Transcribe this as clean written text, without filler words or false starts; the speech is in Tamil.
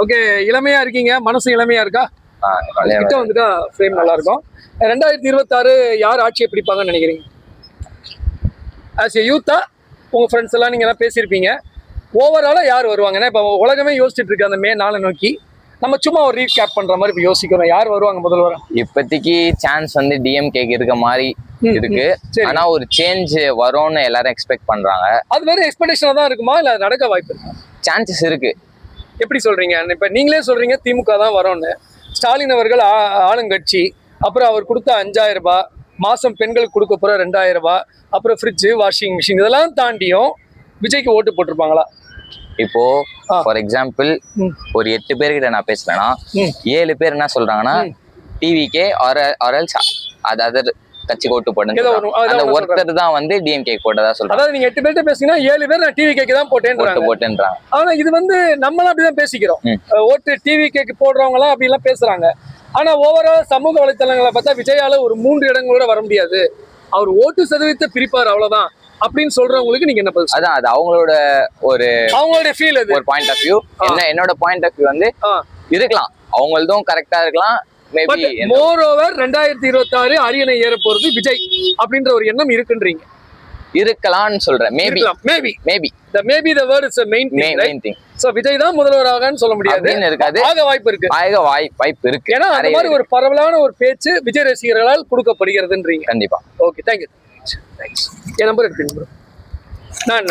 ஓகே, இளமையா இருக்கீங்க, மனசு இளமையா இருக்கா? கிட்ட வந்துட்டா ஃப்ரேம் நல்லா இருக்கும். 2026 யார் ஆட்சியை பிடிப்பாங்கன்னு நினைக்கிறீங்க? ஆஸ் ஏ யூத்தா உங்க ஃப்ரெண்ட்ஸ் எல்லாம் நீங்க எல்லாம் பேசியிருப்பீங்க. ஓவராலா யார் வருவாங்க? ஏன்னா இப்போ உலகமே யோசிச்சுட்டு இருக்கு அந்த மே 4 நோக்கி. நம்ம சும்மா ஒரு ரீகேப் பண்ற மாதிரி இப்போ யோசிக்கிறோம். யார் வருவாங்க முதல்வர்? இப்போதைக்கு சான்ஸ் வந்து டிஎம்கேக்கு இருக்க மாதிரி இருக்கு. ஆனா ஒரு சேஞ்ச் வரும்னு எல்லாரும் எக்ஸ்பெக்ட் பண்றாங்க. அது வேற எக்ஸ்பெக்டேஷனா தான் இருக்குமா இல்ல நடக்க வாய்ப்பு இருக்கா? சான்சஸ் இருக்கு. எப்படி சொல்றீங்க? இப்ப நீங்களே சொல்றீங்க திமுக தான் வரும்னு. ஸ்டாலின் அவர்கள் ஆளுங்கட்சி, அப்புறம் அவர் கொடுத்த 5000 ரூபாய், மாசம் பெண்களுக்கு கொடுக்க போற 2000 ரூபாய், அப்புறம் ஃப்ரிட்ஜ், வாஷிங் மிஷின் இதெல்லாம் தாண்டியும் விஜய்க்கு ஓட்டு போட்டிருப்பாங்களா? இப்போ ஃபார் எக்ஸாம்பிள் ஒரு 8 பேர்கிட்ட நான் பேசுறேன்னா 7 பேர் என்ன சொல்றாங்கன்னா டிவிகே அது அதர் கட்சிக்கு ஓட்டு போடுங்க. அந்த ஒருத்தர் தான் வந்து டிஎம்கே போட்டதா சொல்றாங்க. அதாவது நீங்க 8 பேர்கிட்ட பேசினா 7 பேர் நான் டிவிகேக்கு தான் போட்டேன்றாங்க. ஆனா இது வந்து நம்மளும் அப்படிதான் பேசிக்கிறோம். ஓட்டு டிவிகேக்கு போடுறவங்க எல்லாம் அப்படி எல்லாம் பேசுறாங்க. ஆனா ஓவரால் சமூக வலைத்தளங்களை பார்த்தா விஜயால ஒரு 3 இடங்களோட வர முடியாது, அவர் ஓட்டு சதவீதத்தை பிரிப்பார் அவ்வளவுதான் அப்படின்னு சொல்றவங்களுக்கு நீங்க என்ன பதில்? அதான் அது அவங்களோட ஃபீல், அது ஒரு பாயிண்ட் ஆஃப் வியூ. என்னோட பாயிண்ட் ஆஃப் வியூ வந்து இருக்கலாம், அவங்களதும் கரெக்டா இருக்கலாம். மேபி மோரோவர் 2026 அரியணை ஏற போறது விஜய் அப்படின்ற ஒரு எண்ணம் இருக்குன்றீங்க. இருக்கலாம்னு சொல்றேன். Maybe the word is the main thing. So Vijay தான் முதல்வராகன்னு சொல்ல முடியாது, இருக்காது, ஆக வாய்ப்பு இருக்கு. ஏன்னா அந்த மாதிரி ஒரு பரவலான ஒரு பேச்சு விஜய் ரசிகர்களால் கொடுக்கப்படுகிறதுன்றீங்க. கண்டிப்பா. Okay, thank you. என் நம்பர் எடுப்பீங்க ப்ரோ. நான்